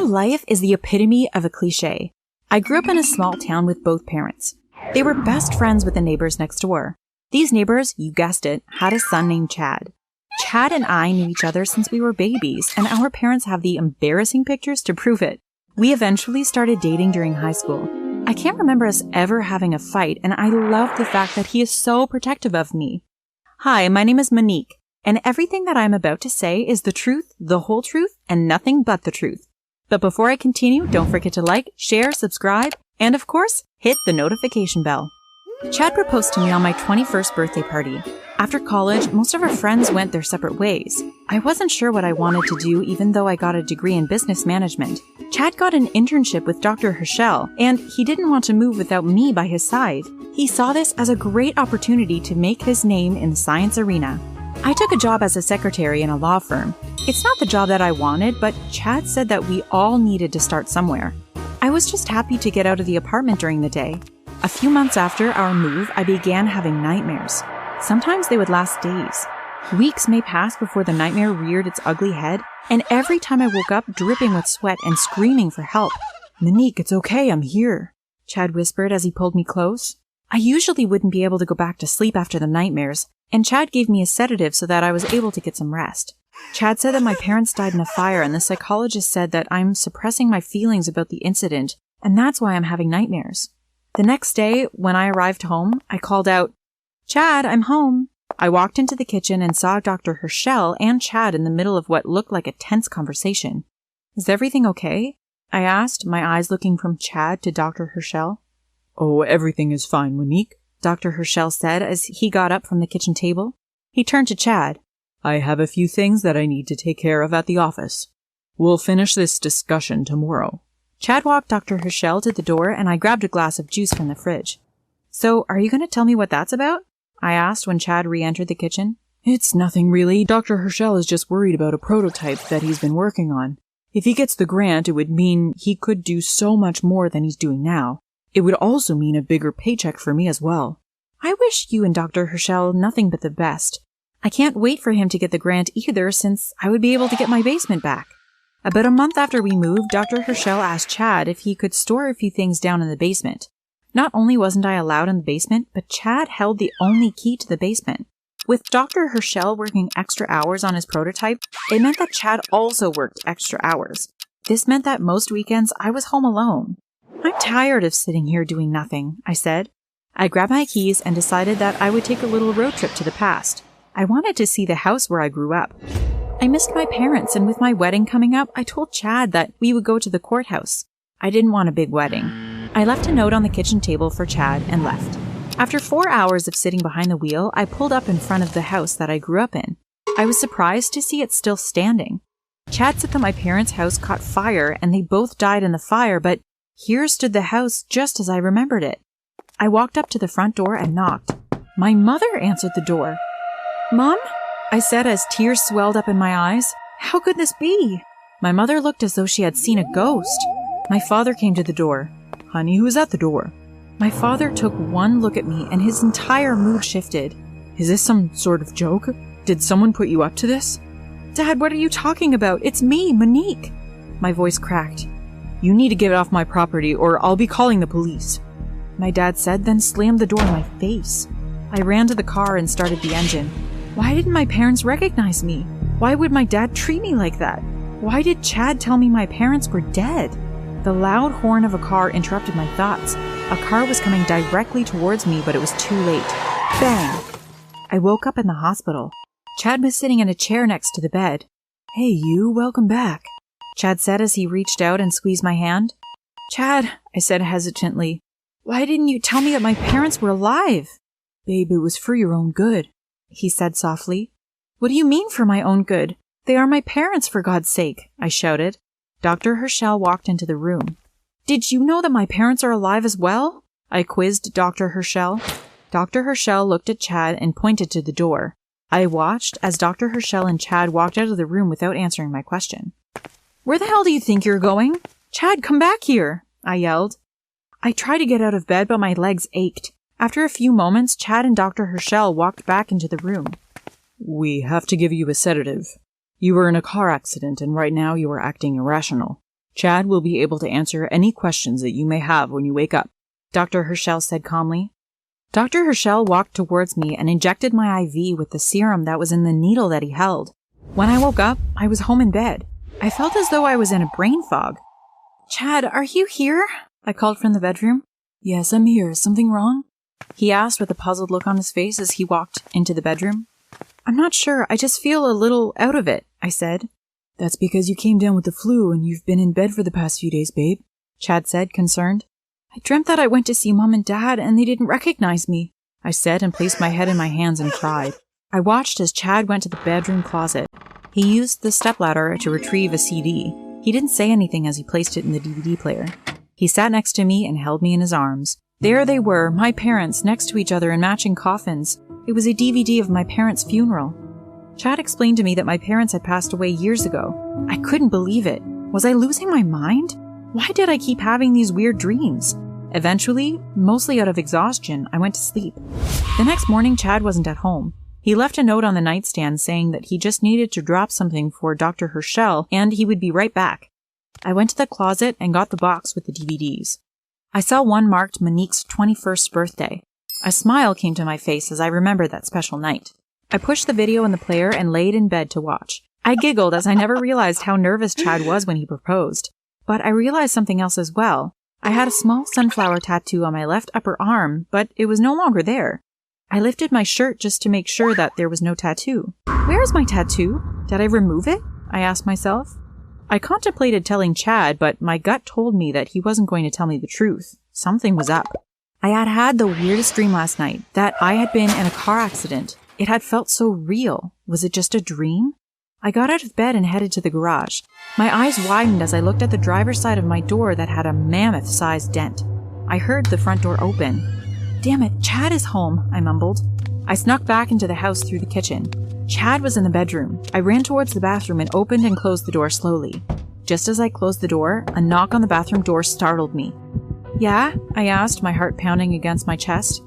life is the epitome of a cliche. I grew up in a small town with both parents. They were best friends with the neighbors next door. These neighbors, you guessed it, had a son named Chad. Chad and I knew each other since we were babies, and our parents have the embarrassing pictures to prove it. We eventually started dating during high school. I can't remember us ever having a fight, and I love the fact that he is so protective of me. Hi, my name is Monique, and everything that I'm about to say is the truth, the whole truth, and nothing but the truth. But before I continue, don't forget to like, share, subscribe, and of course, hit the notification bell. Chad proposed to me on my 21st birthday party. After college, most of our friends went their separate ways. I wasn't sure what I wanted to do even though I got a degree in business management. Chad got an internship with Dr. Herschel, and he didn't want to move without me by his side. He saw this as a great opportunity to make his name in the science arena. I took a job as a secretary in a law firm. It's not the job that I wanted, but Chad said that we all needed to start somewhere. I was just happy to get out of the apartment during the day. A few months after our move, I began having nightmares. Sometimes they would last days. Weeks may pass before the nightmare reared its ugly head, and every time I woke up dripping with sweat and screaming for help. "Monique, it's okay, I'm here," Chad whispered as he pulled me close. I usually wouldn't be able to go back to sleep after the nightmares, and Chad gave me a sedative so that I was able to get some rest. Chad said that my parents died in a fire, and the psychologist said that I'm suppressing my feelings about the incident, and that's why I'm having nightmares. The next day, when I arrived home, I called out, "Chad, I'm home." I walked into the kitchen and saw Dr. Herschel and Chad in the middle of what looked like a tense conversation. "Is everything okay?" I asked, my eyes looking from Chad to Dr. Herschel. "Oh, everything is fine, Monique," Dr. Herschel said as he got up from the kitchen table. He turned to Chad. "I have a few things that I need to take care of at the office. We'll finish this discussion tomorrow." Chad walked Dr. Herschel to the door, and I grabbed a glass of juice from the fridge. "So, are you going to tell me what that's about?" I asked when Chad re-entered the kitchen. "It's nothing really. Dr. Herschel is just worried about a prototype that he's been working on. If he gets the grant, it would mean he could do so much more than he's doing now. It would also mean a bigger paycheck for me as well." "I wish you and Dr. Herschel nothing but the best. I can't wait for him to get the grant either, since I would be able to get my basement back." About a month after we moved, Dr. Herschel asked Chad if he could store a few things down in the basement. Not only wasn't I allowed in the basement, but Chad held the only key to the basement. With Dr. Herschel working extra hours on his prototype, it meant that Chad also worked extra hours. This meant that most weekends I was home alone. "I'm tired of sitting here doing nothing," I said. I grabbed my keys and decided that I would take a little road trip to the past. I wanted to see the house where I grew up. I missed my parents, and with my wedding coming up, I told Chad that we would go to the courthouse. I didn't want a big wedding. I left a note on the kitchen table for Chad and left. After 4 hours of sitting behind the wheel, I pulled up in front of the house that I grew up in. I was surprised to see it still standing. Chad said that my parents' house caught fire and they both died in the fire, but here stood the house just as I remembered it. I walked up to the front door and knocked. My mother answered the door. "Mom?" I said as tears swelled up in my eyes. "How could this be?" My mother looked as though she had seen a ghost. My father came to the door. "Honey, who's at the door?" My father took one look at me and his entire mood shifted. "Is this some sort of joke? Did someone put you up to this?" "Dad, what are you talking about? It's me, Monique." My voice cracked. "You need to get off my property or I'll be calling the police," my dad said, then slammed the door in my face. I ran to the car and started the engine. Why didn't my parents recognize me? Why would my dad treat me like that? Why did Chad tell me my parents were dead? The loud horn of a car interrupted my thoughts. A car was coming directly towards me, but it was too late. Bang! I woke up in the hospital. Chad was sitting in a chair next to the bed. "Hey, you, welcome back," Chad said as he reached out and squeezed my hand. "Chad," I said hesitantly, "why didn't you tell me that my parents were alive?" "Babe, it was for your own good," he said softly. "What do you mean for my own good? They are my parents, for God's sake," I shouted. Dr. Herschel walked into the room. "Did you know that my parents are alive as well?" I quizzed Dr. Herschel. Dr. Herschel looked at Chad and pointed to the door. I watched as Dr. Herschel and Chad walked out of the room without answering my question. "Where the hell do you think you're going? Chad, come back here!" I yelled. I tried to get out of bed, but my legs ached. After a few moments, Chad and Dr. Herschel walked back into the room. "We have to give you a sedative. You were in a car accident, and right now you are acting irrational. Chad will be able to answer any questions that you may have when you wake up, Dr. Herschel said calmly. Dr. Herschel walked towards me and injected my IV with the serum that was in the needle that he held. When I woke up, I was home in bed. I felt as though I was in a brain fog. Chad, are you here? I called from the bedroom. Yes, I'm here. Is something wrong? He asked with a puzzled look on his face as he walked into the bedroom. I'm not sure. I just feel a little out of it, I said. That's because you came down with the flu and you've been in bed for the past few days, babe, Chad said, concerned. I dreamt that I went to see Mom and Dad and they didn't recognize me, I said and placed my head in my hands and cried. I watched as Chad went to the bedroom closet. He used the stepladder to retrieve a CD. He didn't say anything as he placed it in the DVD player. He sat next to me and held me in his arms. There they were, my parents, next to each other in matching coffins. It was a DVD of my parents' funeral. Chad explained to me that my parents had passed away years ago. I couldn't believe it. Was I losing my mind? Why did I keep having these weird dreams? Eventually, mostly out of exhaustion, I went to sleep. The next morning, Chad wasn't at home. He left a note on the nightstand saying that he just needed to drop something for Dr. Herschel and he would be right back. I went to the closet and got the box with the DVDs. I saw one marked Monique's 21st birthday. A smile came to my face as I remembered that special night. I pushed the video in the player and laid in bed to watch. I giggled as I never realized how nervous Chad was when he proposed. But I realized something else as well. I had a small sunflower tattoo on my left upper arm, but it was no longer there. I lifted my shirt just to make sure that there was no tattoo. Where is my tattoo? Did I remove it? I asked myself. I contemplated telling Chad, but my gut told me that he wasn't going to tell me the truth. Something was up. I had had the weirdest dream last night, that I had been in a car accident. It had felt so real. Was it just a dream? I got out of bed and headed to the garage. My eyes widened as I looked at the driver's side of my door that had a mammoth-sized dent. I heard the front door open. Damn it, Chad is home, I mumbled. I snuck back into the house through the kitchen. Chad was in the bedroom. I ran towards the bathroom and opened and closed the door slowly. Just as I closed the door, a knock on the bathroom door startled me. Yeah? I asked, my heart pounding against my chest.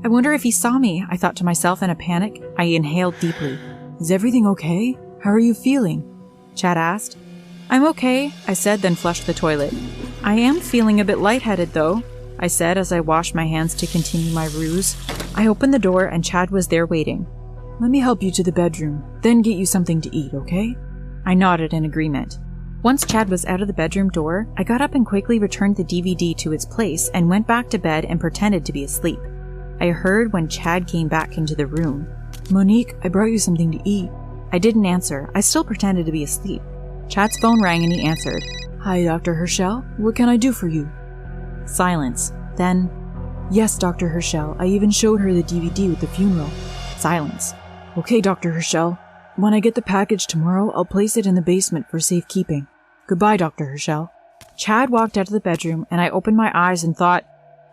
I wonder if he saw me, I thought to myself in a panic. I inhaled deeply. Is everything okay? How are you feeling? Chad asked. I'm okay, I said, then flushed the toilet. I am feeling a bit lightheaded, though, I said as I washed my hands to continue my ruse. I opened the door and Chad was there waiting. Let me help you to the bedroom, then get you something to eat, okay? I nodded in agreement. Once Chad was out of the bedroom door, I got up and quickly returned the DVD to its place and went back to bed and pretended to be asleep. I heard when Chad came back into the room. Monique, I brought you something to eat. I didn't answer. I still pretended to be asleep. Chad's phone rang and he answered. Hi, Dr. Herschel. What can I do for you? Silence. Then, yes, Dr. Herschel. I even showed her the DVD with the funeral. Silence. Okay, Dr. Herschel. When I get the package tomorrow, I'll place it in the basement for safekeeping. Goodbye, Dr. Herschel. Chad walked out of the bedroom and I opened my eyes and thought,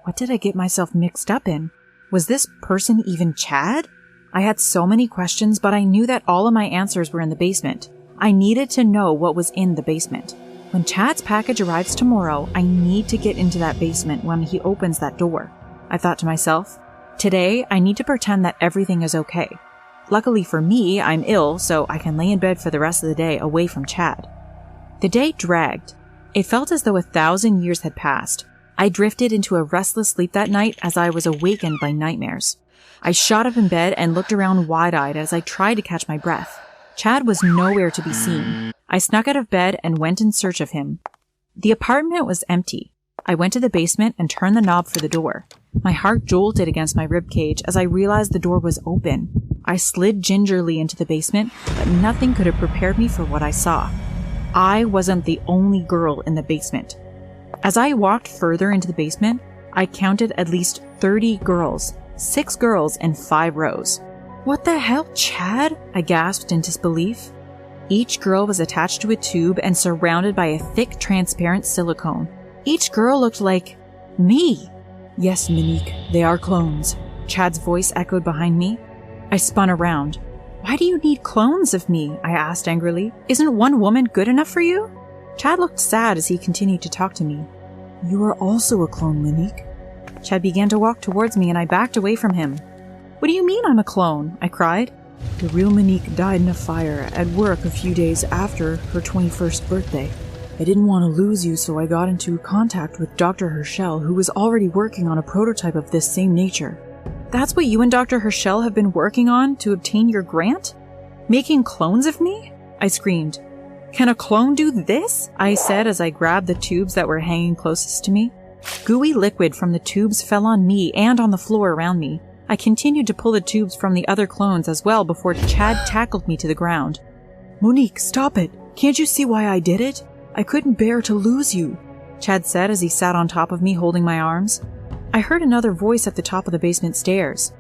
what did I get myself mixed up in? Was this person even Chad? I had so many questions, but I knew that all of my answers were in the basement. I needed to know what was in the basement. When Chad's package arrives tomorrow, I need to get into that basement when he opens that door. I thought to myself, today I need to pretend that everything is okay. Luckily for me, I'm ill, so I can lay in bed for the rest of the day away from Chad. The day dragged. It felt as though 1,000 years had passed. I drifted into a restless sleep that night as I was awakened by nightmares. I shot up in bed and looked around wide-eyed as I tried to catch my breath. Chad was nowhere to be seen. I snuck out of bed and went in search of him. The apartment was empty. I went to the basement and turned the knob for the door. My heart jolted against my ribcage as I realized the door was open. I slid gingerly into the basement, but nothing could have prepared me for what I saw. I wasn't the only girl in the basement. As I walked further into the basement, I counted at least 30 girls. 6 girls in 5 rows. What the hell, Chad? I gasped in disbelief. Each girl was attached to a tube and surrounded by a thick, transparent silicone. Each girl looked like me. Yes, Monique, they are clones. Chad's voice echoed behind me. I spun around. Why do you need clones of me? I asked angrily. Isn't one woman good enough for you? Chad looked sad as he continued to talk to me. You are also a clone, Monique. Chad began to walk towards me and I backed away from him. What do you mean I'm a clone? I cried. The real Monique died in a fire at work a few days after her 21st birthday. I didn't want to lose you, so I got into contact with Dr. Herschel, who was already working on a prototype of this same nature. That's what you and Dr. Herschel have been working on to obtain your grant? Making clones of me? I screamed. Can a clone do this? I said as I grabbed the tubes that were hanging closest to me. Gooey liquid from the tubes fell on me and on the floor around me. I continued to pull the tubes from the other clones as well before Chad tackled me to the ground. Monique, stop it. Can't you see why I did it? I couldn't bear to lose you, Chad said as he sat on top of me holding my arms. I heard another voice at the top of the basement stairs.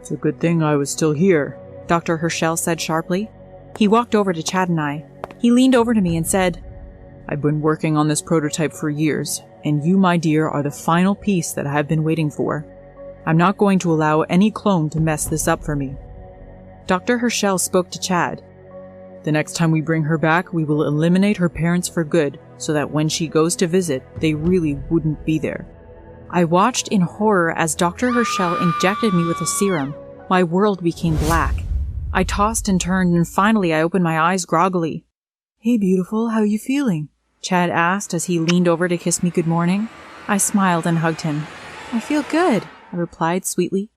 It's a good thing I was still here, Dr. Herschel said sharply. He walked over to Chad and I. He leaned over to me and said, I've been working on this prototype for years, and you, my dear, are the final piece that I have been waiting for. I'm not going to allow any clone to mess this up for me. Dr. Herschel spoke to Chad. The next time we bring her back, we will eliminate her parents for good, so that when she goes to visit, they really wouldn't be there. I watched in horror as Dr. Herschel injected me with a serum. My world became black. I tossed and turned, and finally I opened my eyes groggily. Hey, beautiful, how you feeling? Chad asked as he leaned over to kiss me good morning. I smiled and hugged him. I feel good, I replied sweetly.